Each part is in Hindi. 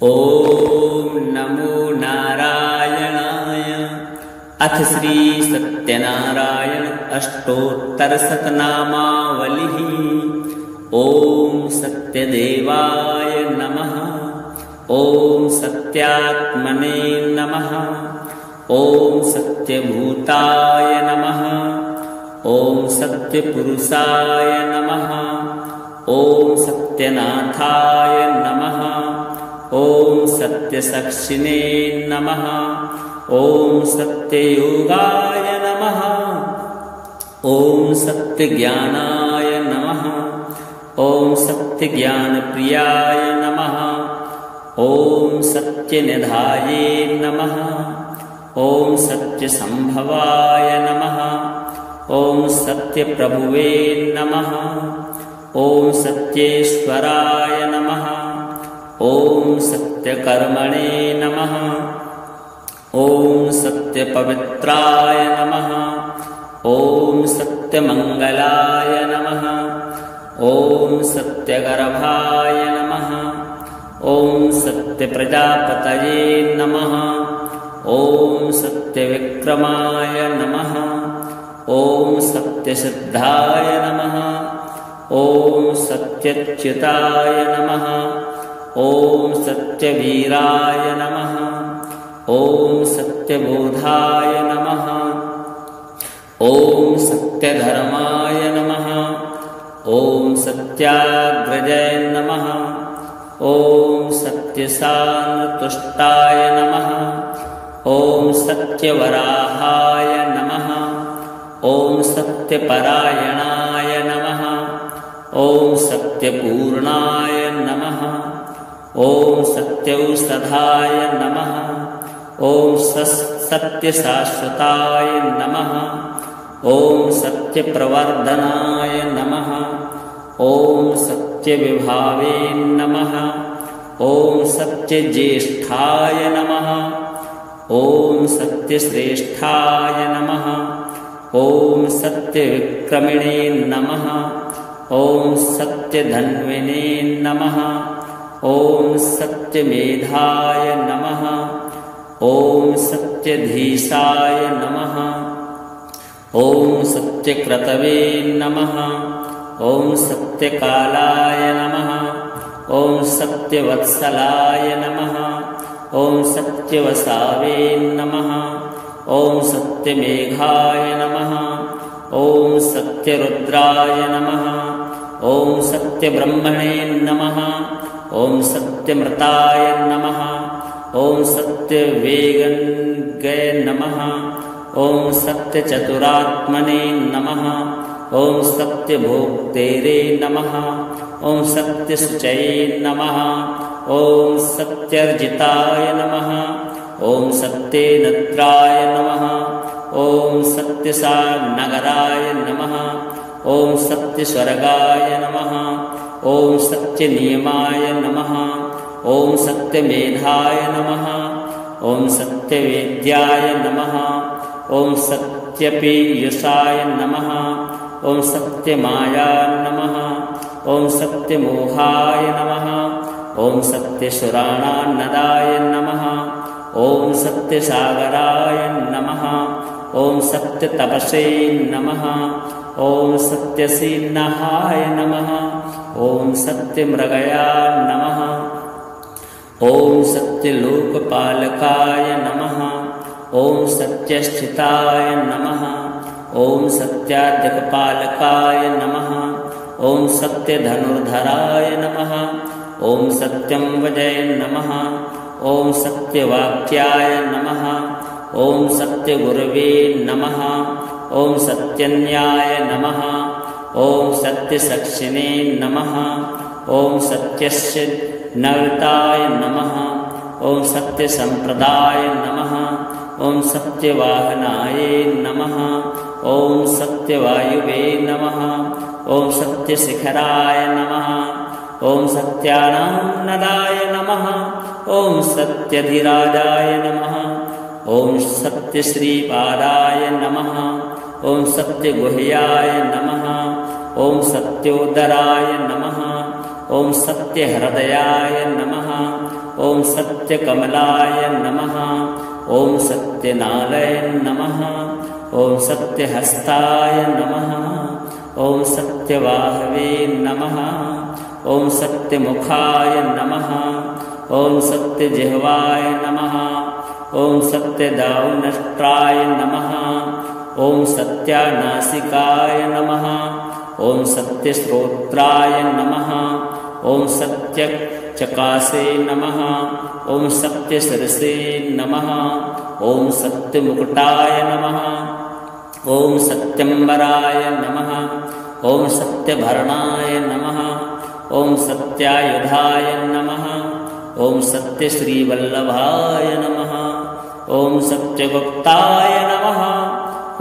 ॐ नमो नारायणाय। अथ श्री सत्यनारायण अष्टोत्तरशतनामावलिः। ॐ सत्यदेवाय नमः। ॐ सत्यात्मने नमः। ॐ सत्यभूताय नमः। ॐ सत्यपुरुषाय नमः। ॐ सत्यनाथाय नमः। ॐ सत्यसाक्षिणे नमः। ॐ सत्ययोगाय नमः। ॐ सत्यज्ञानाय नमः। ॐ सत्यज्ञानप्रियाय नमः। ॐ सत्यनिधाये नमः। ॐ सत्यसंभवाय नमः। ॐ सत्यप्रभुवे नमः। ॐ सत्येश्वराय नमः। ॐ सत्यकर्मणे नमः। ॐ सत्यपवित्राय नमः। ॐ सत्यमङ्गलाय नमः। ॐ सत्यगर्भाय नमः। ॐ सत्यप्रजापतये नमः। ॐ सत्यविक्रमाय नमः। ॐ सत्यसिद्धाय नमः। ॐ सत्यच्युताय नमः। ॐ सत्यवीराय नमः। ॐ सत्यबोधाय नमः। ॐ सत्यधर्माय नमः। ॐ सत्याग्रजाय नमः। ॐ सत्यसान्तुष्टाय नमः। ॐ सत्यवराहाय नमः। ॐ सत्यपरायणाय नमः। ॐ सत्यपूर्णाय नमः। ॐ सत्यौषधाय नमः। ॐ सत्यशाश्वताय नमः। ॐ सत्यप्रवर्धनाय नमः। ॐ सत्यविभावे नमः। ॐ सत्यज्येष्ठाय नमः। ॐ सत्यश्रेष्ठाय नमः। ॐ सत्यविक्रमिणे नमः। ॐ सत्यधन्विने नमः। ॐ सत्यमेधाय नमः। ॐ सत्यधीशाय नमः। ॐ सत्यक्रतवे नमः। ॐ सत्यकालाय नमः। ॐ सत्यवत्सलाय नमः। ॐ सत्यवसावे नमः। ॐ सत्यमेघाय नमः। ॐ सत्यरुद्राय नमः। ॐ सत्यब्रह्मणे नमः। ॐ सत्यमृताय नमः। ॐ सत्यवेगङ्गय नमः। ॐ सत्यचतुरात्मने नमः। ॐ सत्यभोक्तेरे नमः। ॐ सत्यशुचये नमः। ॐ सत्यर्जिताय नमः। ॐ सत्यनेत्राय नमः। ॐ सत्यसानगराय नमः। ॐ सत्यस्वर्गाय नमः। ॐ सत्यनियमाय नमः। ॐ सत्यमेधाय नमः। ॐ सत्यवेद्याय नमः। ॐ सत्यपीयूषाय नमः। ॐ सत्यमाया नमः। ॐ सत्यमोहाय नमः। ॐ सत्यसुराणानदाय नमः। ॐ सत्यसागराय नमः। ॐ सत्यतपसे नमः। ॐ सत्यसिंहाय नमः। ॐ सत्यमृगया नमः। ॐ सत्यलोकपालकाय नमः। ॐ सत्यस्थिताय नमः। ॐ सत्याधिकपालकाय नमः। ॐ सत्यधनुर्धराय नमः। ॐ सत्यं वजय नमः। ॐ सत्यवाक्याय नमः। ॐ सत्यगुरवे नमः। ॐ सत्यन्याय नमः। ॐ सत्यसाक्षिणे नमः। ॐ सत्यस्य नवताय नमः। ॐ सत्यसम्प्रदाय नमः। ॐ सत्यवाहनाय नमः। ॐ सत्यवायुवे नमः। ॐ सत्यशिखराय नमः। ॐ सत्यानन्दाय नमः। ॐ सत्यधिराजाय नमः। ॐ सत्यश्रीपादाय नमः। ॐ सत्यगुह्याय नमः। ॐ सत्योदराय नमः। ॐ सत्यहृदयाय नमः। ॐ ॐ सत्यकमलाय नमः। ॐ सत्यनालय नमः। ॐ सत्यहस्ताय नमः। ॐ सत्यवाहवे नमः। ॐ सत्यमुखाय नमः। ॐ सत्यजिह्वाय नमः। ॐ सत्यदाउनष्ट्राय नमः। ॐ सत्यानासिकाय नमः। ॐ सत्यश्रोत्राय नमः। ॐ सत्यचकासे नमः। ॐ सत्यशिरसे नमः। ॐ सत्यमुकुटाय नमः। ॐ सत्यंबराय नमः। ॐ सत्यभरणाय नमः। ॐ सत्यायुधाय नमः। ॐ सत्यश्रीवल्लभाय नमः। ॐ सत्यगुप्ताय नमः।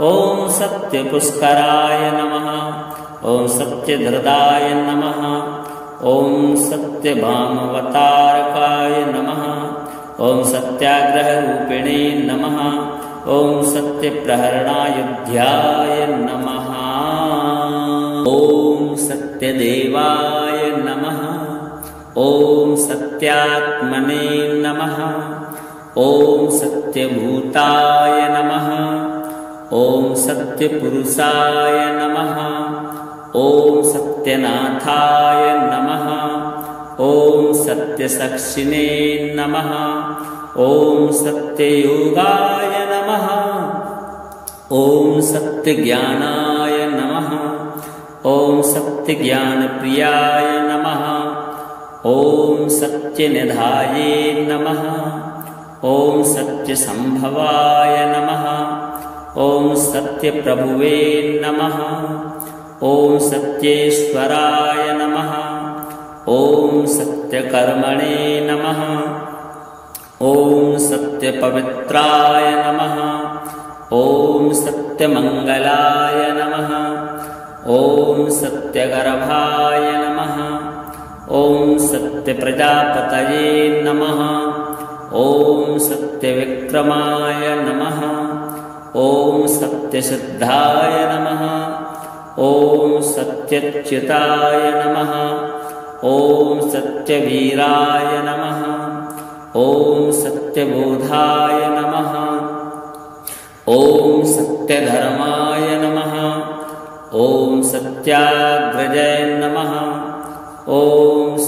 ॐ सत्यपुष्कराय नमः। ॐ सत्यधृताय नमः। ॐ सत्यभामवतारकाय नमः। ॐ सत्याग्रहरूपिणे नमः। ॐ सत्यप्रहरणायुध्याय नमः। ॐ सत्यदेवाय नमः। ॐ सत्यात्मने नमः। ॐ सत्यभूताय नमः। ॐ सत्यपुरुषाय नमः। ॐ सत्यनाथाय नमः। ॐ सत्यसाक्षिणे नमः। ॐ सत्ययोगाय नमः। ॐ सत्यज्ञानाय नमः। ॐ सत्यज्ञानप्रियाय नमः। ॐ सत्यनिधाये नमः। ॐ सत्यसंभवाय नमः। ॐ सत्यप्रभुवे नमः। ॐ सत्येश्वराय नमः। ॐ सत्यकर्मणे नमः। ॐ सत्यपवित्राय नमः। ॐ सत्यमङ्गलाय नमः। ॐ सत्यगर्भाय नमः। ॐ सत्यप्रजापतये नमः। ॐ सत्यविक्रमाय नमः। ॐ सत्यसिद्धाय नमः। ॐ सत्यच्युताय नमः। ॐ सत्यवीराय नमः। ॐ सत्यबोधाय नमः। ॐ सत्यधर्माय नमः। ॐ सत्याग्रजय नमः। ॐ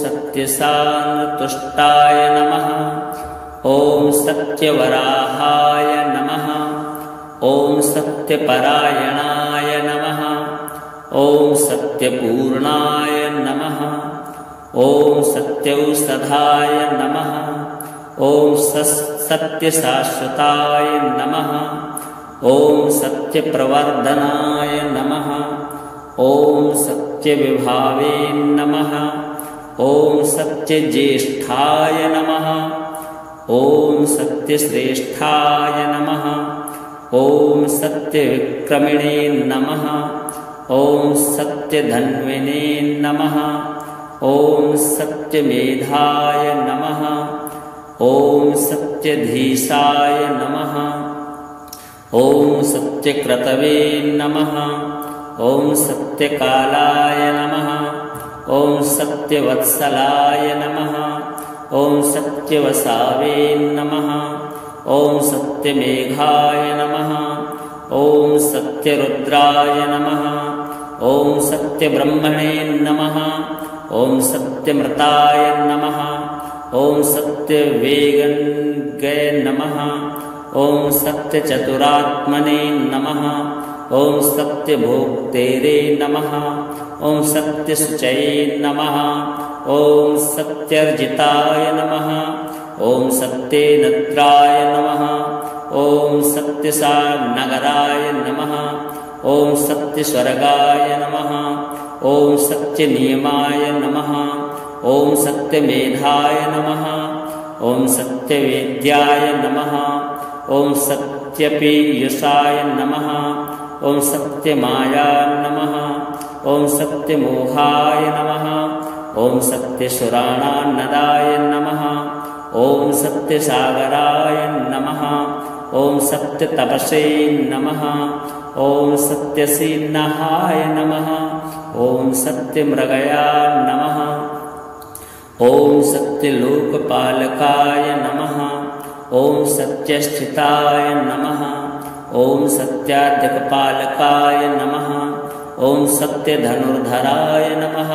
सत्यसानतुष्टाय नमः। ॐ सत्यवराहाय नमः। ॐ सत्यपरायणाय नमः। ॐ सत्यपूर्णाय नमः। ॐ सत्यौषधाय नमः। ॐ सत्यशाश्वताय नमः। ॐ सत्यप्रवर्धनाय नमः। ॐ सत्यविभावे नमः। ॐ सत्यज्येष्ठाय नमः। ॐ सत्यश्रेष्ठाय नमः। ॐ सत्यविक्रमिणे नमः। ॐ सत्यधन्विने नमः। ॐ सत्यमेधाय नमः। ॐ सत्यधीशाय नमः। ॐ सत्यक्रतवे नमः। ॐ सत्यकालाय नमः। ॐ सत्यवत्सलाय नमः। ॐ सत्यवसावे नमः। ॐ सत्यमेघाय नमः। ॐ सत्यरुद्राय नमः। ॐ सत्यब्रह्मणे नमः। ॐ सत्यमृताय नमः। ॐ सत्यवेगङ्गे नमः। ॐ सत्यचतुरात्मने नमः। ॐ सत्यभोक्तेरे नमः। ॐ सत्यशुचये नमः। ॐ सत्यर्जिताय नमः। ॐ सत्यनेत्राय नमः। ॐ सत्यसानगराय नमः। ॐ सत्यस्वर्गाय नमः। ॐ सत्यनियमाय नमः। ॐ सत्यमेधाय नमः। ॐ सत्यवेद्याय नमः। ॐ सत्यपीयूषाय नमः। ॐ सत्यमाया नमः। ॐ सत्यमोहाय नमः। ॐ सत्यसुराणानदाय नमः। ॐ सत्यसागराय नमः। ॐ सत्यतपसे नमः। ॐ सत्यसिंहाय नमः। ॐ सत्यमृगया नमः। ॐ सत्यलोकपालकाय सत्यस्थिताय नमः। ॐ सत्याद्यकपालकाय नमः। ॐ सत्यधनुर्धराय नमः।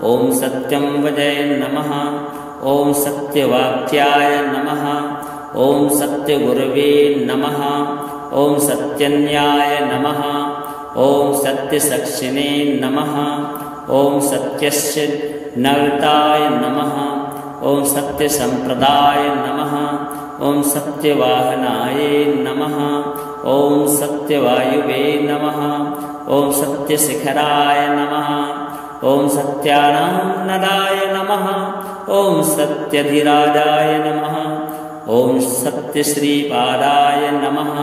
ॐ सत्यं वजय नमः। ॐ सत्यवाक्याय नमः। ॐ सत्यगुरवे नमः। ॐ सत्यन्याय नमः। ॐ सत्यसक्षिणे नमः। ॐ सत्यस्य नवताय नमः। ॐ सत्यसम्प्रदाय नमः। ॐ सत्यवाहनाय नमः। ॐ सत्यवायुवे नमः। ॐ सत्यशिखराय नमः। ॐ सत्यानन्दाय नमः। ॐ सत्यधिराजाय नमः। ॐ सत्यश्रीपादाय नमः।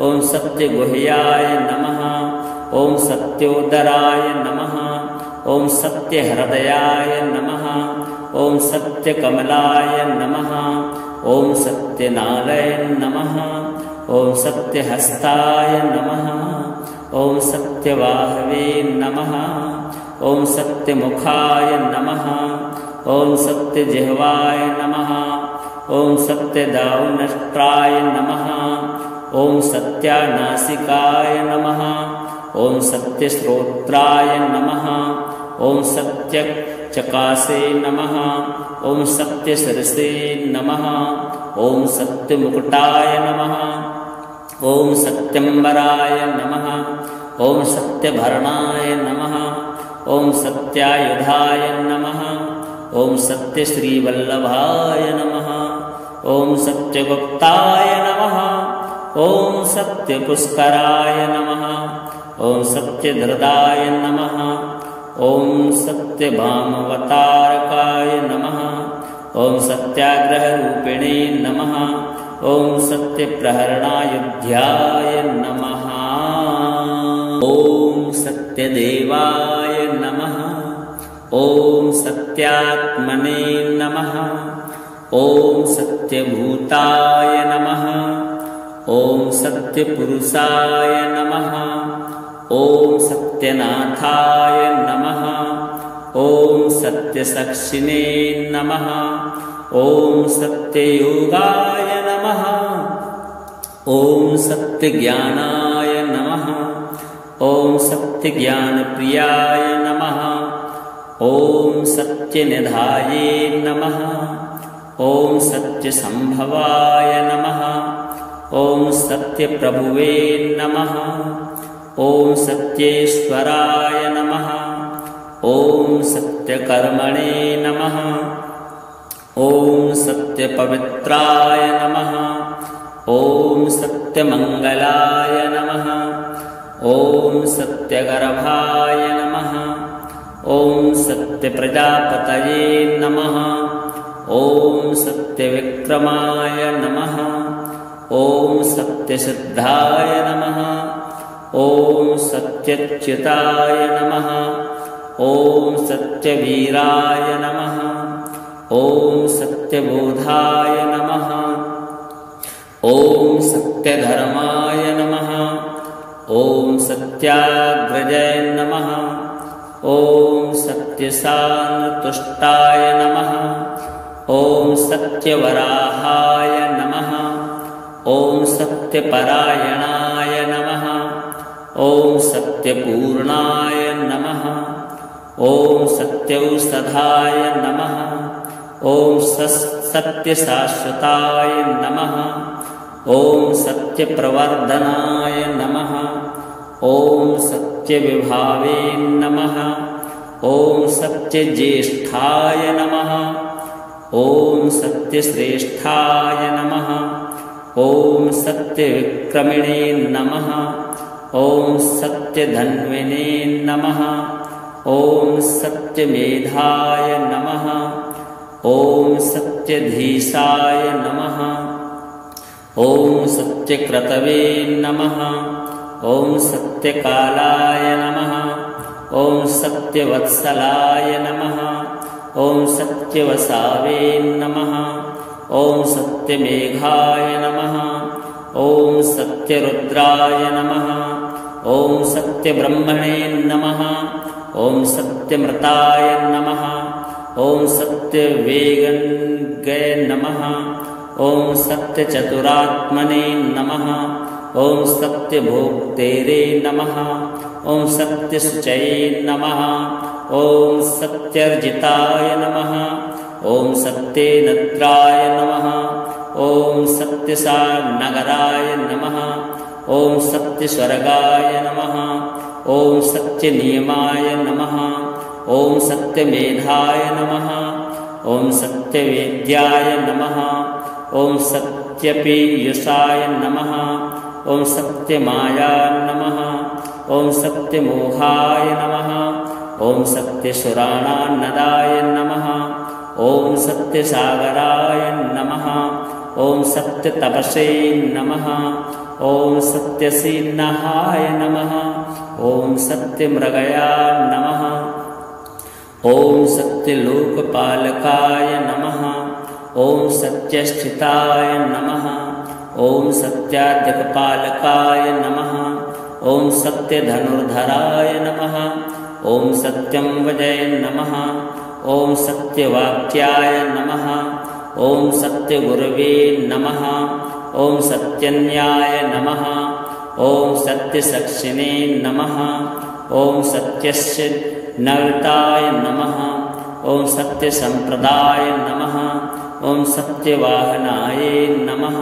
ॐ सत्यगुह्याय नमः। ॐ सत्योदराय नमः। ॐ सत्यहृदयाय नमः। ॐ सत्यकमलाय नमः। ॐ सत्यनालय नमः। ॐ सत्यहस्ताय नमः। ॐ सत्यवाहवे नमः। ॐ सत्यमुखाय नमः। ॐ सत्यजिह्वाय नमः। ॐ सत्यदाउनष्ट्राय नमः। ॐ सत्यानासिकाय नमः। ॐ सत्यश्रोत्राय नमः। ॐ सत्यचकासे नमः। ॐ सत्यशिरसे नमः। ॐ सत्यमुकुटाय नमः। ॐ सत्यम्बराय नमः। ॐ सत्यभरणाय नमः। ॐ सत्यायुधाय नमः। ॐ सत्यश्रीवल्लभाय नमः। ॐ सत्यगुप्ताय नमः। ॐ सत्यपुष्कराय नमः। ॐ सत्यधृताय नमः। ॐ सत्यभामवतारकाय नमः। ॐ सत्याग्रहरूपिणे नमः। ॐ सत्यप्रहरणायुध्याय नमः। ॐ सत्यदेवाय नमः। ॐ सत्यात्मने नमः। ॐ सत्यभूताय नमः। ॐ सत्यपुरुषाय नमः। ॐ सत्यनाथाय नमः। ॐ सत्यसक्षिणे नमः। ॐ सत्ययोगाय नमः। ॐ सत्यज्ञानाय नमः। ॐ सत्यज्ञानप्रियाय नमः। ॐ सत्यनिधाये नमः। ॐ सत्यसम्भवाय नमः। ॐ सत्यप्रभुवे नमः। ॐ सत्येश्वराय नमः। ॐ सत्यकर्मणे नमः। ॐ सत्यपवित्राय नमः। ॐ सत्यमङ्गलाय नमः। ॐ सत्यगर्भाय नमः। ॐ सत्यप्रजापतये नमः। ॐ सत्यविक्रमाय नमः। ॐ सत्यसिद्धाय नमः। ॐ सत्यच्युताय नमः। ॐ सत्यवीराय नमः। ॐ सत्यबोधाय नमः। ॐ सत्यधर्माय नमः। ॐ सत्याग्रजय नमः। ॐ सत्यसानतुष्टाय नमः। ॐ सत्यवराहाय नमः। ॐ सत्यपरायणाय नमः। ॐ सत्यपूर्णाय नमः। ॐ सत्यौषधाय नमः। ॐ सत्यशाश्वताय नमः। ॐ सत्यप्रवर्धनाय नमः। ॐ सत्यविभावे नमः। ॐ सत्यज्येष्ठाय नमः। ॐ सत्यश्रेष्ठाय नमः। ॐ सत्यविक्रमिणे नमः। ॐ सत्यधन्विने नमः। ॐ सत्यमेधाय नमः। ॐ सत्यधीशाय नमः। ॐ सत्यक्रतवे नमः। ॐ सत्यकालाय नमः। ॐ सत्यवत्सलाय नमः। ॐ सत्यवसावे नमः। ॐ सत्यमेघाय नमः। ॐ सत्यरुद्राय नमः। ॐ सत्यब्रह्मणे नमः। ॐ सत्यमृताय नमः। ॐ सत्यवेगङ्गे नमः। ॐ सत्यचतुरात्मने नमः ॐ सत्यभोक्तेरे नमः ॐ सत्यशुचये नमः ॐ सत्यर्जिताय नमः ॐ सत्यनेत्राय नमः ॐ सत्यसानगराय नमः ॐ सत्यस्वर्गाय नमः ॐ सत्यनियमाय नमः ॐ सत्यमेधाय नमः ॐ सत्यवेद्याय नमः ॐ सत्यपीयूषाय नमः ॐ सत्यमाया नमः ॐ सत्यमोहाय नमः ॐ सत्यसुराणानदाय नमः ॐ सत्यसागराय नमः ॐ सत्यतपसे नमः ॐ सत्यसिंहाय नमः ॐ सत्यमृगया नमः ॐ सत्यलोकपालकाय नमः ॐ सत्यस्थिताय नमः ॐ सत्याधिकपालकाय नमः ॐ सत्यधनुर्धराय नमः ॐ सत्यं वजय नमः ॐ सत्यवाक्याय नमः ॐ सत्यगुरवे नमः ॐ सत्यन्याय नमः ॐ सत्यसक्षिणे नमः ॐ सत्यस्य नवताय नमः ॐ सत्यसंप्रदाय नमः ॐ सत्यवाहनाय नमः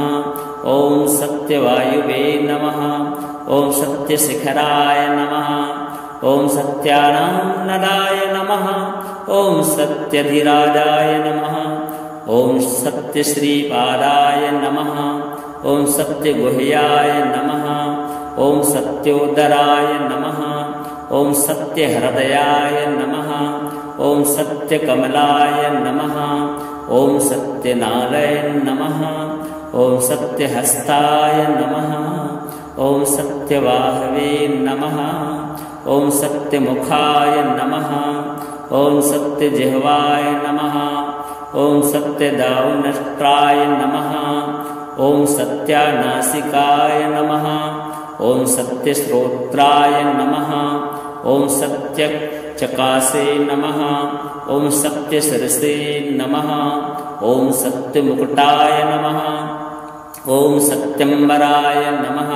ॐ सत्यवायुवे नमः ॐ सत्यशिखराय नमः ॐ सत्यानन्दाय नमः ॐ सत्यधिराजाय नमः ॐ सत्यश्रीपादाय नमः ॐ सत्यगुह्याय नमः ॐ सत्योदराय नमः ॐ सत्यहृदयाय नमः ॐ सत्यकमलाय नमः ॐ सत्यनालय नमः ॐ सत्यहस्ताय नमः ॐ सत्यवाहवे नमः ॐ सत्यमुखाय नमः ॐ सत्यजिह्वाय नमः ॐ सत्यदाउनष्ट्राय नमः ॐ सत्यानासिकाय नमः ॐ सत्यश्रोत्राय नमः ॐ सत्यचकासे नमः ॐ सत्यशिरसे नमः ॐ सत्यमुकुटाय नमः ॐ सत्यंबराय नमः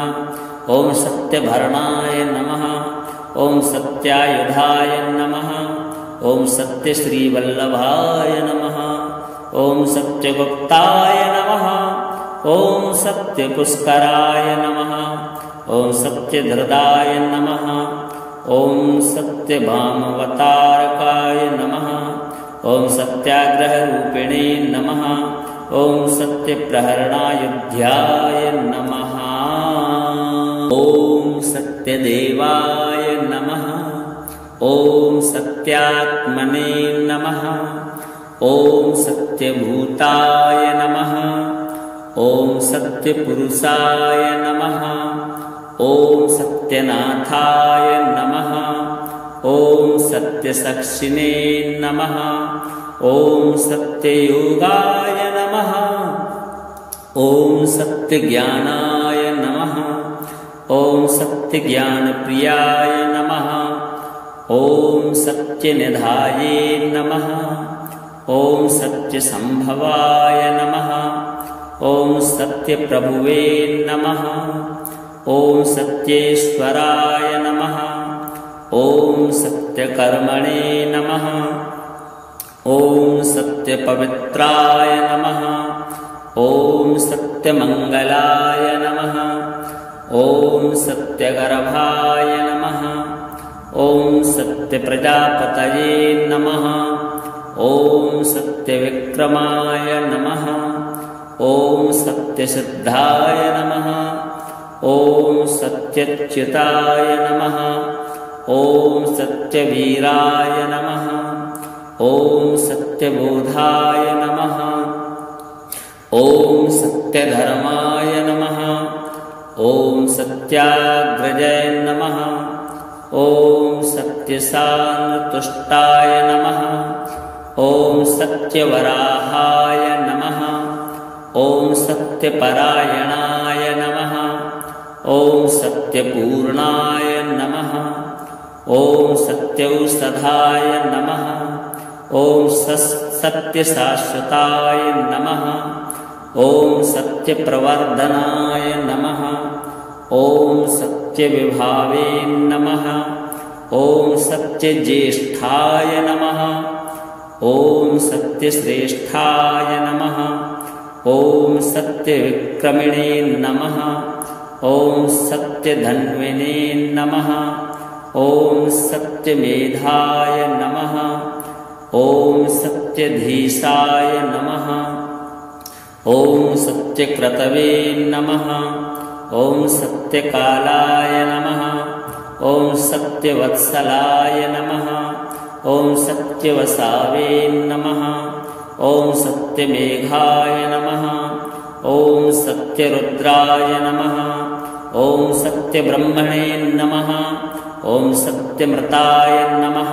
ॐ सत्यभरणाय नमः ॐ सत्यायुधाय नमः ॐ सत्यश्रीवल्लभाय नमः ॐ सत्यगुप्ताय नमः ॐ सत्यपुष्कराय नमः ॐ सत्यधृताय नमः ॐ सत्यभामवतारकाय नमः ॐ सत्याग्रहरूपिणे नमः ॐ सत्यप्रहरणायुध्याय नमः ॐ सत्यदेवाय नमः ॐ सत्यात्मने नमः ॐ सत्यभूताय नमः ॐ सत्यपुरुषाय नमः ॐ सत्यनाथाय नमः ॐ सत्यसक्षिणे नमः ॐ सत्ययोगाय नमः ॐ सत्यज्ञानाय नमः ॐ सत्यज्ञानप्रियाय नमः ॐ सत्यनिधाये नमः ॐ सत्यसंभवाय नमः ॐ सत्यप्रभुवे नमः ॐ सत्येश्वराय नमः ॐ सत्यकर्मणे नमः ॐ सत्यपवित्राय नमः ॐ सत्यमङ्गलाय नमः ॐ सत्यगर्भाय नमः ॐ सत्यप्रजापतये नमः ॐ सत्यविक्रमाय नमः ॐ सत्यसिद्धाय नमः ॐ सत्यच्युताय नमः ॐ सत्यवीराय नमः ॐ सत्यबोधाय नमः ॐ सत्यधर्माय नमः ॐ सत्याग्रजय नमः ॐ सत्यसान्तुष्टाय नमः ॐ सत्यवराहाय नमः ॐ सत्यपरायणाय नमः ॐ सत्यपूर्णाय नमः ॐ सत्यौषधाय नमः ॐ सत्यशाश्वताय नमः ॐ सत्यप्रवर्धनाय नमः। ॐ सत्यविभावे नमः। ॐ सत्यज्येष्ठाय नमः। ॐ सत्यश्रेष्ठाय नमः। ॐ सत्यविक्रमिणे नमः। ॐ सत्यधन्विने नमः। ॐ सत्यमेधाय नमः। ॐ सत्यधीशाय नमः। ॐ सत्यक्रतवे नमः। ॐ सत्यकालाय नमः। ॐ सत्यवत्सलाय नमः। ॐ सत्यवसावे नमः। ॐ सत्यमेघाय नमः। ॐ सत्यरुद्राय नमः। ॐ सत्यब्रह्मणे नमः। ॐ सत्यमृताय नमः।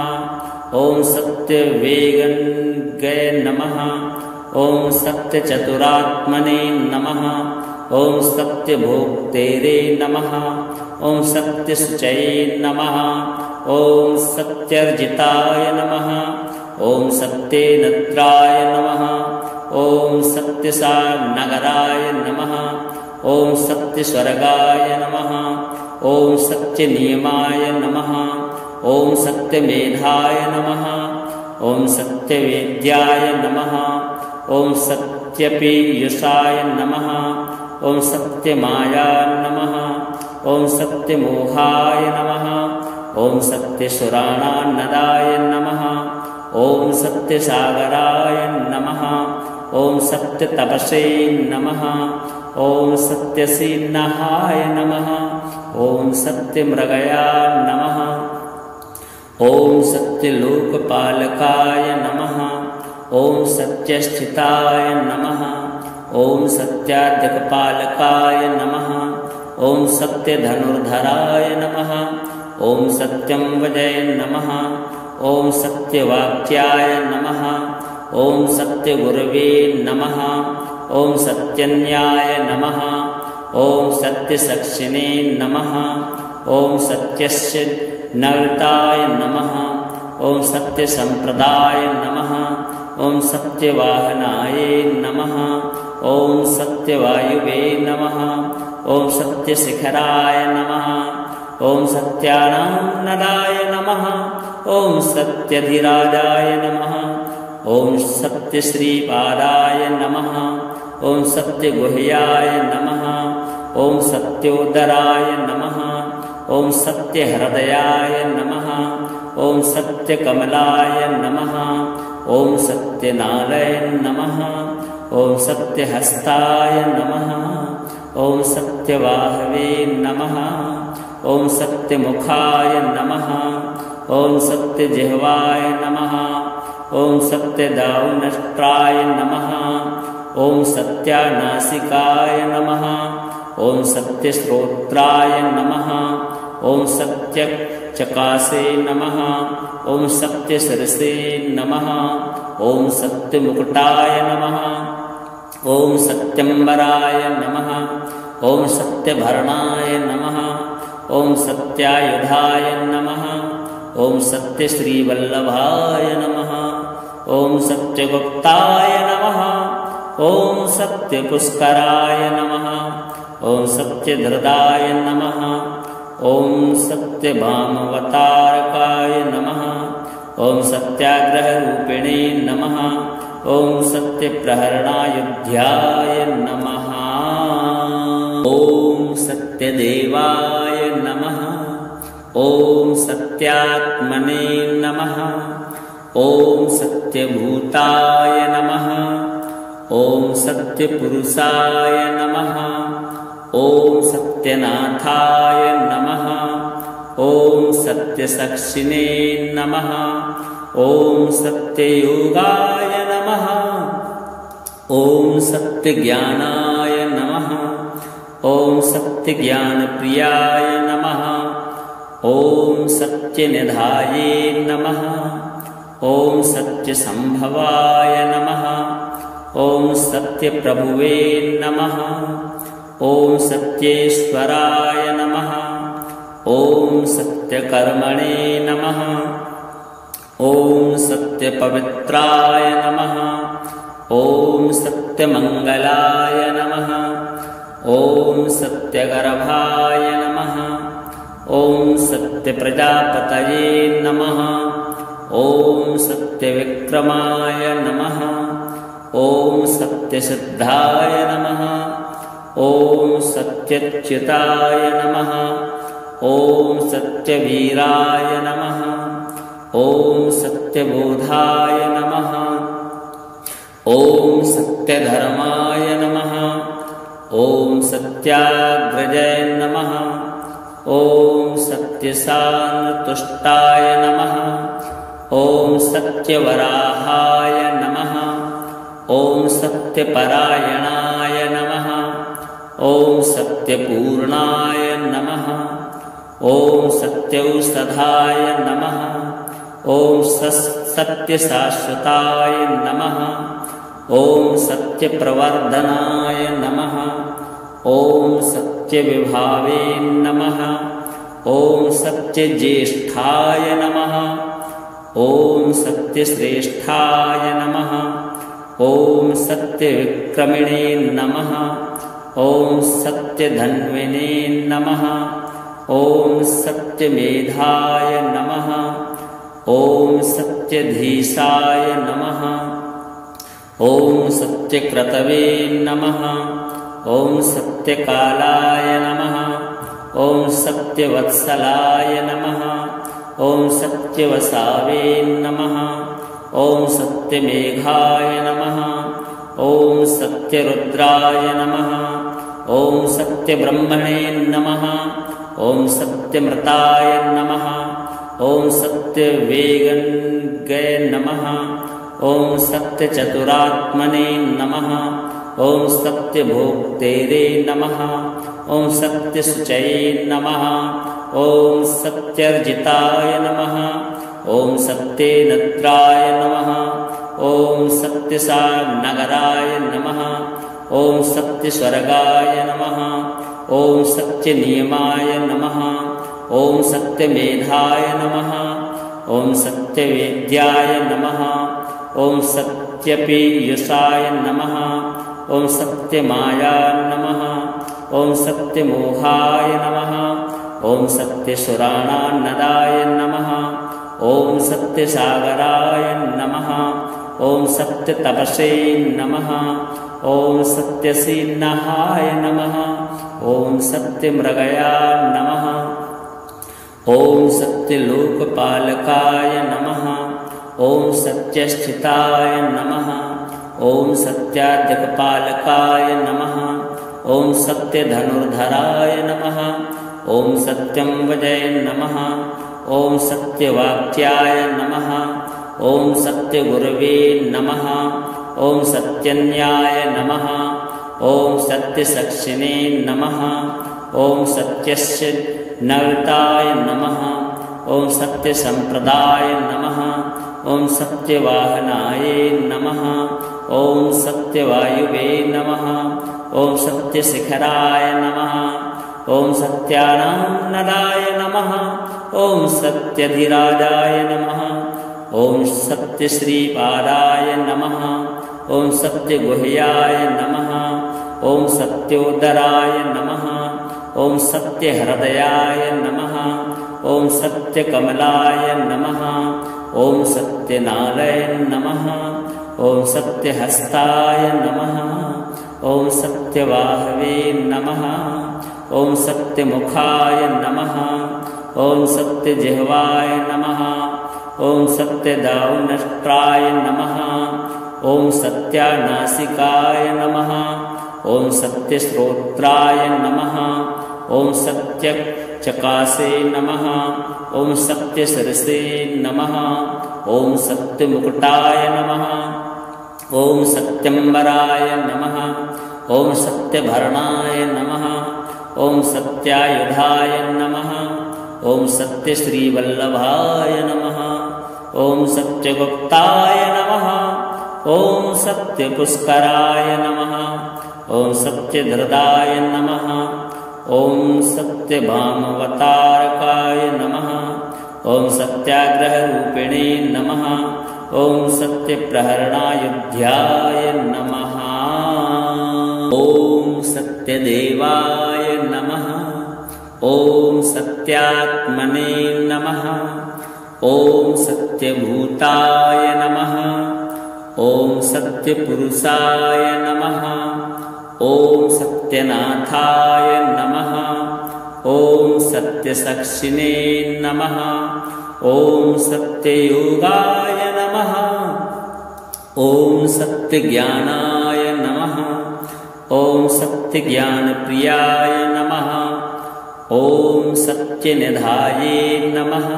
ॐ सत्यवेगङ्गे नमः। ॐ सत्यचतुरात्मने नमः। ॐ सत्यभोक्तेरे नमः। ॐ सत्यशुचये नमः। ॐ सत्यर्जिताय नमः। ॐ सत्यनेत्राय नमः। ॐ सत्यसानगराय नमः। ॐ सत्यस्वर्गाय नमः। ॐ सत्यनियमाय नमः। ॐ सत्यमेधाय नमः। ॐ सत्यवेद्याय नमः। ॐ सत्यपीयूषाय नमः। ॐ सत्यमाया नमः। ॐ सत्यमोहाय नमः। ॐ सत्यसुराणानदाय नमः। ॐ सत्यसागराय नमः। ॐ सत्यतपसे नमः। ॐ सत्यसिंहाय नमः। ॐ सत्यमृगया नमः। ॐ सत्यलोकपालकाय नमः। ॐ सत्यस्थिताय नमः। ॐ सत्याधिकपालकाय नमः। ॐ सत्यधनुर्धराय नमः। ॐ सत्यं वजय नमः। ॐ सत्यवाक्याय नमः। ॐ सत्यगुरवे नमः। ॐ सत्यन्याय नमः। ॐ सत्यसक्षिणे नमः। ॐ सत्यस्य नवताय नमः। ॐ सत्यसम्प्रदाय नमः। ॐ सत्यवाहनाय नमः। ॐ सत्यवायुवे नमः। ॐ सत्यशिखराय नमः। ॐ सत्यानन्दाय नमः। ॐ सत्यधिराजाय नमः। ॐ सत्यश्रीपादाय नमः। ॐ सत्यगुह्याय नमः। ॐ सत्योदराय नमः। ॐ सत्यहृदयाय नमः। ॐ सत्यकमलाय नमः। ॐ सत्यनाराय नमः। ॐ सत्यहस्ताय नमः। ॐ सत्यवाहवे नमः। ॐ सत्यमुखाय नमः। ॐ सत्यजिह्वाय नमः। ॐ सत्यदावनष्ट्राय नमः। ॐ सत्यानासिकाय नमः। ॐ सत्यश्रोत्राय नमः। ॐ सत्यचकासे नमः। ॐ सत्यशिरसे नमः। ॐ सत्यमुकुटाय नमः। ॐ सत्यम्बराय नमः। ॐ सत्यभरणाय नमः। ॐ सत्यायुधाय नमः। ॐ सत्यश्रीवल्लभाय नमः। ॐ सत्यगुप्ताय नमः। ॐ सत्यपुष्कराय नमः। ॐ सत्यधृताय नमः। ॐ सत्यभामवतारकाय नमः। ॐ सत्याग्रहरूपिणे नमः। ॐ सत्यप्रहरणायुध्याय नमः। ॐ सत्यदेवाय नमः। ॐ सत्यात्मने नमः। ॐ सत्यभूताय नमः। ॐ सत्यपुरुषाय नमः। ॐ सत्यनाथाय नमः। ॐ सत्यसक्षिणे नमः। ॐ सत्ययोगाय नमः। ॐ सत्यज्ञानाय नमः। ॐ सत्यज्ञानप्रियाय नमः। ॐ सत्यनिधाये नमः। ॐ सत्यसंभवाय नमः। ॐ सत्यप्रभुवे नमः। ॐ सत्येश्वराय नमः। ॐ सत्यकर्मणे नमः। ॐ सत्यपवित्राय नमः। ॐ सत्य सत्यमङ्गलाय नमः। ॐ सत्यगर्भाय नमः। ॐ सत्यप्रजापतये नमः। ॐ सत्यविक्रमाय नमः। ॐ सत्यसिद्धाय नमः। ॐ सत्यच्युताय नमः। ॐ सत्यवीराय नमः। ॐ सत्यबोधाय नमः। ॐ सत्यधर्माय नमः। ॐ सत्याग्रजय नमः। ॐ सत्यसान्तुष्टाय नमः। ॐ सत्यवराहाय नमः। ॐ सत्यपरायणाय नमः। ॐ सत्यपूर्णाय नमः। ॐ सत्यौषधाय नमः। ॐ सत्यशाश्वताय नमः। ॐ सत्यप्रवर्धनाय नमः। ॐ सत्यविभावे नमः। ॐ सत्यज्येष्ठाय नमः। ॐ सत्यश्रेष्ठाय नमः। ॐ सत्यविक्रमिणे नमः। ॐ सत्यधन्विने नमः। ॐ सत्यमेधाय नमः। ॐ सत्यधीशाय नमः। ॐ सत्यक्रतवे नमः। ॐ सत्यकालाय नमः। ॐ सत्यवत्सलाय नमः। ॐ सत्यवसावे नमः। ॐ सत्यमेघाय नमः। ॐ सत्यरुद्राय नमः। ॐ सत्यब्रह्मणे नमः। ॐ सत्यमृताय नमः। ॐ सत्यवेगङ्गे नमः। ॐ सत्यचतुरात्मने नमः। ॐ सत्यभोक्तेरे नमः। ॐ सत्यशुचये नमः। ॐ सत्यर्जिताय नमः। ॐ सत्यनेत्राय नमः। ॐ सत्यसानगराय नमः। ॐ सत्यस्वर्गाय नमः। ॐ सत्यनियमाय नमः। ॐ सत्यमेधाय नमः। ॐ सत्यवेद्याय नमः। ॐ सत्यपीयूषाय नमः। ॐ सत्यमाया नमः। ॐ सत्यमोहाय नमः। ॐ सत्यसुराणानदाय नमः। ॐ सत्यसागराय नमः। ॐ सत्यतपसे नमः। ॐ सत्यसिंहाय नमः। ॐ सत्यमृगया नमः। ॐ सत्यलोकपालकाय नमः। ॐ सत्यस्थिताय नमः। ॐ सत्याधिकपालकाय नमः। ॐ सत्यधनुर्धराय नमः। ॐ सत्यम्बुजय नमः। ॐ सत्यवाक्याय नमः। ॐ सत्यगुरवे नमः। ॐ सत्यन्याय नमः। ॐ सत्यसक्षिणे नमः। ॐ सत्यस्य नवताय नमः। ॐ सत्यसम्प्रदाय नमः। ॐ सत्यवाहनाय नमः। ॐ सत्यवायुवे नमः। ॐ सत्यशिखराय नमः। ॐ सत्यानन्दाय नमः। ॐ सत्यधिराजाय नमः। ॐ सत्यश्रीपादाय नमः। ॐ सत्यगुह्याय नमः। ॐ सत्योदराय नमः। ॐ सत्यहृदयाय नमः। ॐ सत्यकमलाय नमः। ॐ सत्यनालय नमः। ॐ सत्यहस्ताय नमः। ॐ सत्यवाहवे नमः। ॐ सत्यमुखाय नमः। ॐ सत्यजिह्वाय नमः। ॐ सत्यदाउनष्ट्राय नमः। ॐ सत्यानासिकाय नमः। ॐ सत्यश्रोत्राय नमः। ॐ सत्यचकासे नमः। ॐ सत्यशिरसे नमः। ॐ सत्यमुकुटाय नमः। ॐ सत्यम्बराय नमः। ॐ सत्यभरणाय नमः। ॐ सत्यायुधाय नमः। ॐ सत्यश्रीवल्लभाय नमः। ॐ सत्यगुप्ताय नमः। ॐ सत्यपुष्कराय नमः। ॐ सत्यधृताय नमः। ॐ सत्यभामवतारकाय नमः। ॐ सत्याग्रहरूपिणे नमः। ॐ सत्यप्रहरणायुध्याय नमः। ॐ सत्यदेवाय नमः। ॐ सत्यात्मने नमः। ॐ सत्यभूताय नमः। ॐ सत्यपुरुषाय नमः। ॐ सत्यनाथाय नमः। ॐ सत्यसाक्षिणे नमः। ॐ सत्ययोगाय नमः। ॐ सत्यज्ञानाय नमः। ॐ सत्यज्ञानप्रियाय नमः। ॐ सत्यनिधाये नमः।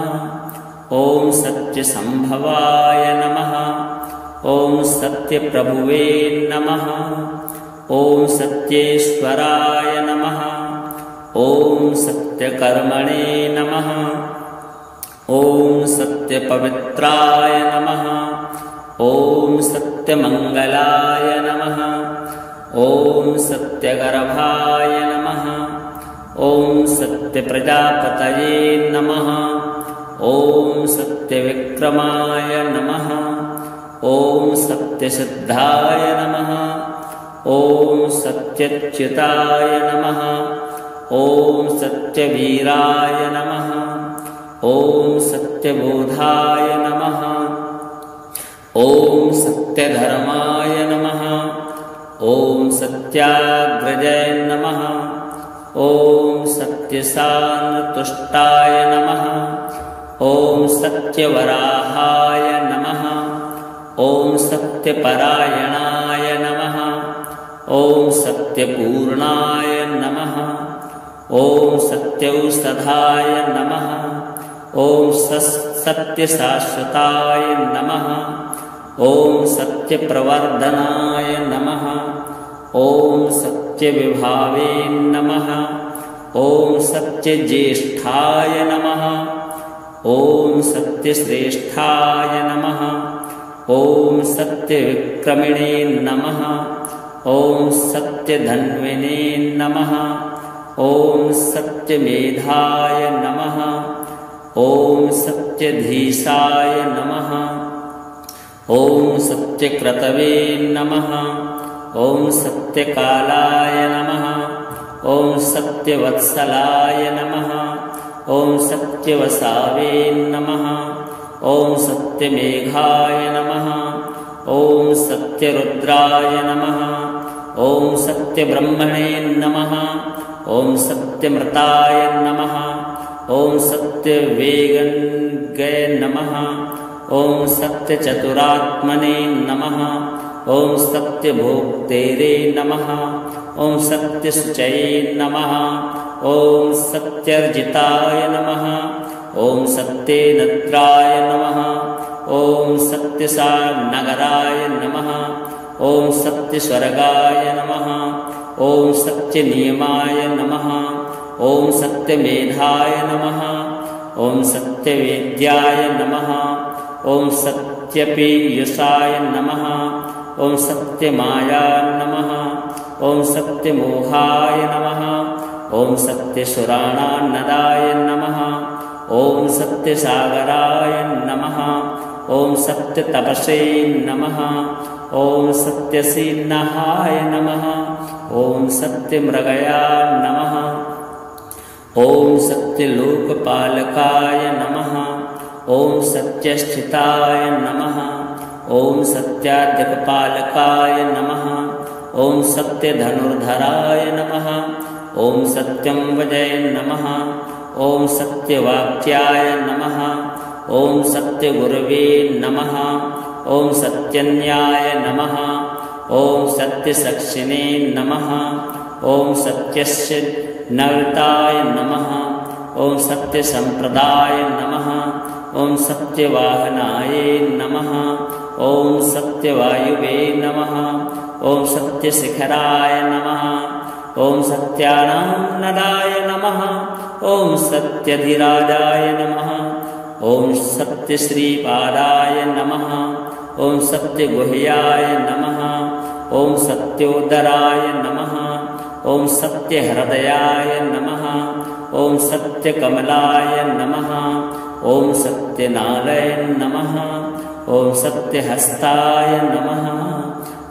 ॐ सत्यसंभवाय नमः। ॐ सत्यप्रभुवे नमः। ॐ सत्येश्वराय नमः। ॐ सत्यकर्मणे नमः। ॐ सत्यपवित्राय नमः। ॐ सत्यमङ्गलाय नमः। ॐ सत्यगर्भाय नमः। ॐ सत्यप्रजापतये नमः। ॐ सत्यविक्रमाय नमः। ॐ सत्यसिद्धाय नमः। ॐ सत्यच्युताय नमः। ॐ सत्यवीराय नमः। ॐ सत्यबोधाय नमः। ॐ सत्यधर्माय नमः। ॐ सत्याग्रजय नमः। ॐ सत्यसान्तुष्टाय नमः। ॐ सत्यवराहाय नमः। ॐ सत्यपरायणाय नमः। ॐ सत्यपूर्णाय नमः। ॐ सत्यौषधाय नमः। ॐ सत्यशाश्वताय नमः। ॐ सत्यप्रवर्धनाय नमः। ॐ सत्यविभावे नमः। ॐ सत्यज्येष्ठाय नमः। ॐ सत्यश्रेष्ठाय नमः। ॐ सत्यविक्रमिणे नमः। ॐ सत्यधन्विने नमः। ॐ सत्यमेधाय नमः। ॐ सत्यधीशाय नमः। ॐ सत्यक्रतवे नमः। ॐ सत्यकालाय नमः। ॐ सत्यवत्सलाय नमः। ॐ सत्यवसावे नमः। ॐ सत्यमेघाय नमः। ॐ सत्यरुद्राय नमः। ॐ सत्यब्रह्मणे नमः। ॐ सत्यमृताय नमः। ॐ सत्यवेगङ्गे नमः। ॐ सत्यचतुरात्मने नमः। ॐ सत्यभोक्तेरे नमः। ॐ सत्यशुचये नमः। ॐ सत्यर्जिताय नमः। ॐ सत्यनेत्राय नमः। ॐ सत्यसानगराय नमः। ॐ सत्यस्वर्गाय नमः। ॐ सत्यनियमाय नमः। ॐ सत्यमेधाय नमः। ॐ सत्यवेद्याय नमः। ॐ सत्यपीयूषाय नमः। ॐ सत्यमाया नमः। ॐ सत्यमोहाय नमः। ॐ सत्यसुराणानदाय नमः। ॐ सत्यसागराय नमः। ॐ सत्यतपसे नमः। ॐ सत्यसिंहाय नमः। ॐ सत्यमृगया नमः। ॐ सत्यलोकपालकाय नमः। ॐ सत्यस्थिताय नमः। ॐ सत्याधिकपालकाय नमः। ॐ सत्यधनुर्धराय नमः। ॐ सत्यंवजय नमः। ॐ सत्यवाक्याय नमः। ॐ सत्यगुरवे नमः। ॐ सत्यन्याय नमः। ॐ सत्यसाक्षिणे नमः। ॐ सत्यस्य नवताय नमः। ॐ सत्यसंप्रदाय नमः। ॐ सत्यवाहनाय नमः। ॐ सत्यवायुवे नमः। ॐ सत्यशिखराय नमः। ॐ सत्यानन्दाय नमः। ॐ सत्यधिराजाय नमः। ॐ सत्यश्रीपादाय नमः। ॐ सत्यगुह्याय नमः। ॐ सत्योदराय नमः। ॐ सत्यहृदयाय नमः। ॐ सत्यकमलाय नमः। ॐ सत्यनालय नमः। ॐ सत्यहस्ताय नमः।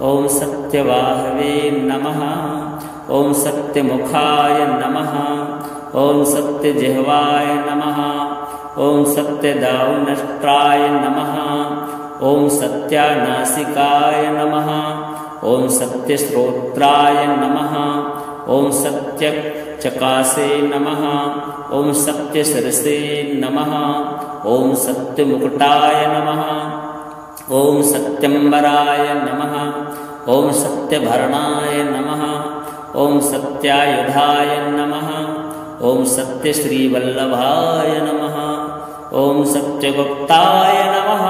ॐ सत्यवाहवे नमः। ॐ सत्यमुखाय नमः। ॐ सत्यजिह्वाय नमः। ॐ सत्यदाउनष्ट्राय नमः। ॐ सत्यानासिकाय नमः। ॐ सत्यश्रोत्राय नमः। ॐ सत्यचकासे नमः। ॐ सत्यशिरसे नमः। ॐ सत्यमुकुटाय नमः। ॐ सत्यंबराय नमः। ॐ सत्यभरणाय नमः। ॐ सत्यायुधाय नमः। ॐ सत्यश्रीवल्लभाय नमः। ॐ सत्यगुप्ताय नमः।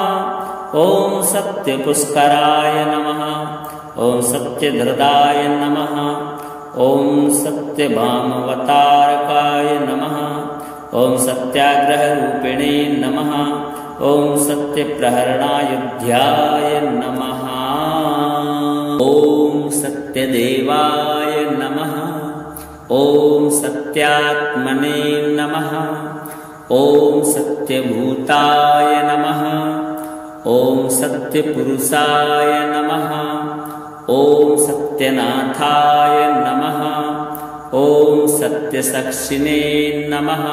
ॐ सत्यपुष्कराय नमः। ॐ सत्यधृताय नमः। ॐ सत्यभामवतारकाय नमः। ॐ सत्याग्रहरूपिणे नमः। ॐ सत्यप्रहरणायुध्याय नमः। ॐ सत्यदेवाय नमः। ॐ सत्यात्मने नमः। ॐ सत्यभूताय नमः। ॐ सत्यपुरुषाय नमः। ॐ सत्यनाथाय नमः। ॐ सत्यसाक्षिणे नमः।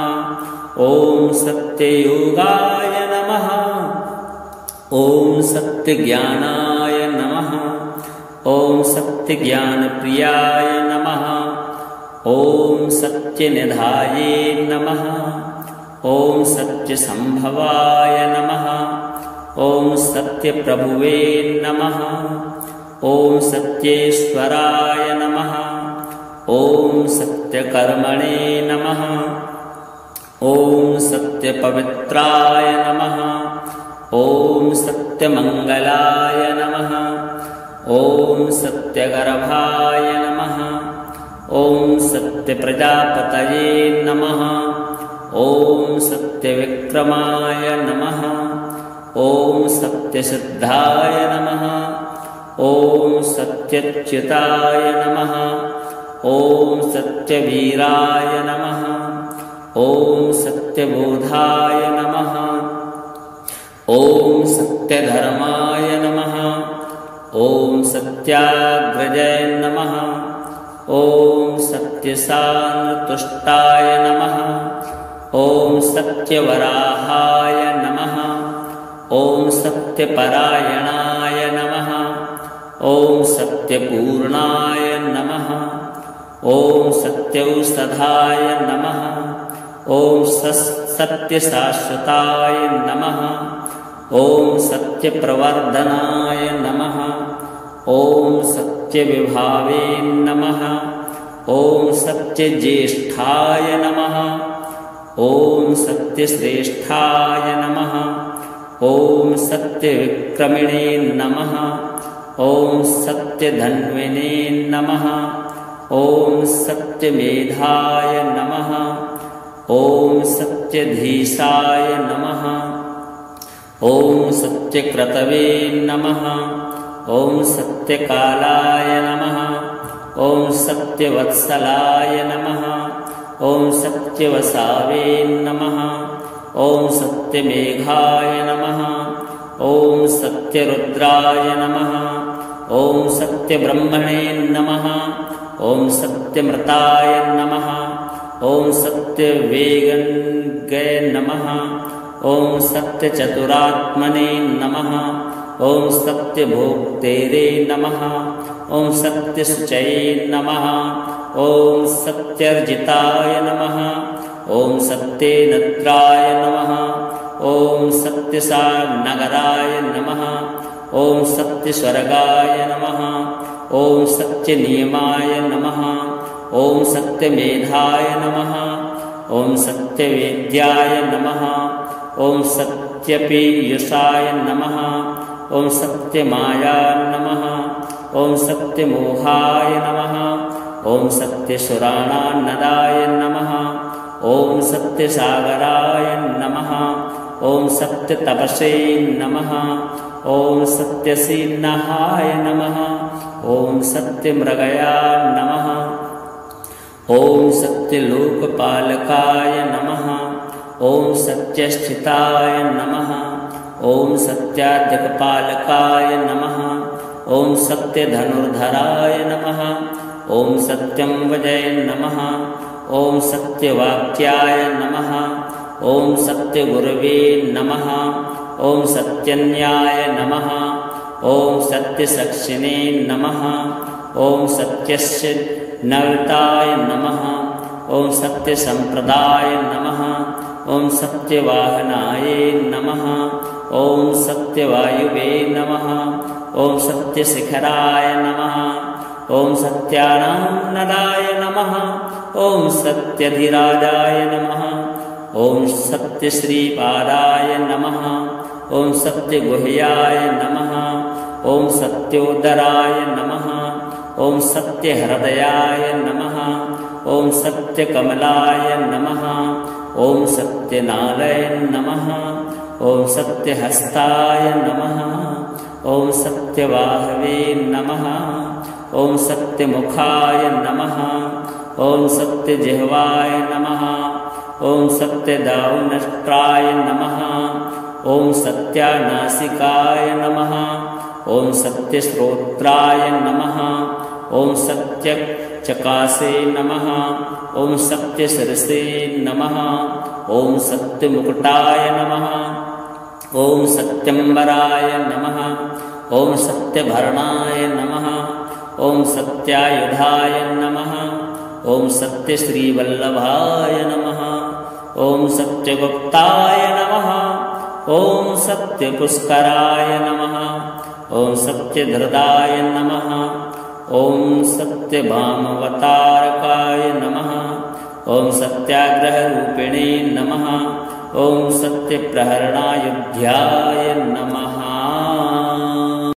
ॐ सत्ययोगाय नमः। ॐ सत्यज्ञानाय नमः। ॐ सत्यज्ञानप्रियाय नमः। ॐ सत्यनिधाये नमः। ॐ सत्यसंभवाय नमः। ॐ सत्यप्रभुवे नमः। ॐ सत्येश्वराय नमः। ॐ सत्यकर्मणे नमः। ॐ सत्यपवित्राय नमः। ॐ सत्यमङ्गलाय नमः। ॐ सत्यगर्भाय नमः। ॐ सत्यप्रजापतये नमः। ॐ सत्यविक्रमाय नमः। ॐ सत्यसिद्धाय नमः। ॐ सत्यच्युताय नमः। ॐ सत्यवीराय नमः। ॐ सत्यबोधाय नमः। ॐ सत्यधर्माय नमः। ॐ सत्याग्रजय नमः। ॐ सत्यसानुतुष्टाय नमः। ॐ सत्यवराहाय नमः। ॐ सत्यपरायणाय नमः। ॐ सत्यपूर्णाय नमः। ॐ सत्यौषधाय नमः। ॐ सत्यशाश्वताय नमः। ॐ सत्यप्रवर्धनाय नमः। ॐ सत्यविभावे नमः। ॐ सत्यज्येष्ठाय नमः। ॐ सत्यश्रेष्ठाय नमः। ॐ सत्यविक्रमिणे नमः। ॐ सत्यधन्विने नमः। ॐ सत्यमेधाय नमः। ॐ सत्यधीशाय नमः। ॐ सत्यक्रतवे नमः। ॐ सत्यकालाय नमः। ॐ सत्यवत्सलाय नमः। ॐ सत्यवसावे नमः। ॐ सत्यमेघाय नमः। ॐ सत्यरुद्राय नमः। ॐ सत्यब्रह्मणे नमः। ॐ सत्यमृताय नमः। ॐ सत्यवेगङ्गे नमः। ॐ सत्यचतुरात्मने नमः। ॐ सत्यभोक्तेरे नमः। ॐ सत्यशुचये नमः। ॐ सत्यर्जिताय नमः। ॐ सत्यनेत्राय नमः। ॐ सत्यसानगराय नमः। ॐ सत्यस्वर्गाय नमः। ॐ सत्यनियमाय नमः। ॐ सत्यमेधाय नमः। ॐ सत्यवेद्याय नमः। ॐ सत्यपीयूषाय नमः। ॐ सत्यमाया नमः। ॐ सत्यमोहाय नमः। ॐ सत्यसुराणानदाय नमः। ॐ सत्यसागराय नमः। ॐ सत्यतपसे नमः। ॐ सत्यसिन्नहाय नमः। ॐ सत्यमृगया नमः। ॐ सत्यलोकपालकाय नमः। ॐ सत्यस्थिताय नमः। ॐ सत्याधिकपालकाय नमः। ॐ सत्यधनुर्धराय नमः। ॐ सत्यं वजय नमः। ॐ सत्यवाक्याय नमः। ॐ सत्यगुरवे नमः। ॐ सत्यन्याय नमः। ॐ सत्यसाक्षिणे नमः। ॐ सत्यस्य नवताय नमः। ॐ सत्यसंप्रदाय नमः। ॐ सत्यवाहनाय नमः। ॐ सत्यवायुवे नमः। ॐ सत्यशिखराय नमः। ॐ सत्यानंदाय नमः। ॐ सत्यधिराजाय नमः। ॐ सत्यश्रीपादाय नमः। ॐ सत्यगुह्याय नमः। ॐ सत्योदराय नमः। ॐ सत्यहृदयाय नमः। ॐ सत्यकमलाय नमः। ॐ सत्यनालय नमः। ॐ सत्यहस्ताय नमः। ॐ सत्यवाहवे नमः। ॐ सत्यमुखाय नमः। ॐ सत्यजिह्वाय नमः। ॐ सत्यदावनष्ट्राय नमः। ॐ सत्यानासिकाय नमः। ॐ सत्यश्रोत्राय नमः। ॐ सत्यचकासे नमः। ॐ सत्यशिरसे नमः। ॐ सत्यमुकुटाय नमः। ॐ सत्यंबराय नमः। ॐ सत्यभरणाय नमः। ॐ सत्यायुधाय नमः। ॐ सत्यश्रीवल्लभाय नमः। ॐ सत्यगुप्ताय नमः। ॐ सत्यपुष्कराय नमः। ॐ सत्यधृताय नमः। ॐ सत्यभामवतारकाय नमः। ॐ सत्याग्रहरूपिणे नमः। ॐ सत्यप्रहरणायुध्याय नमः।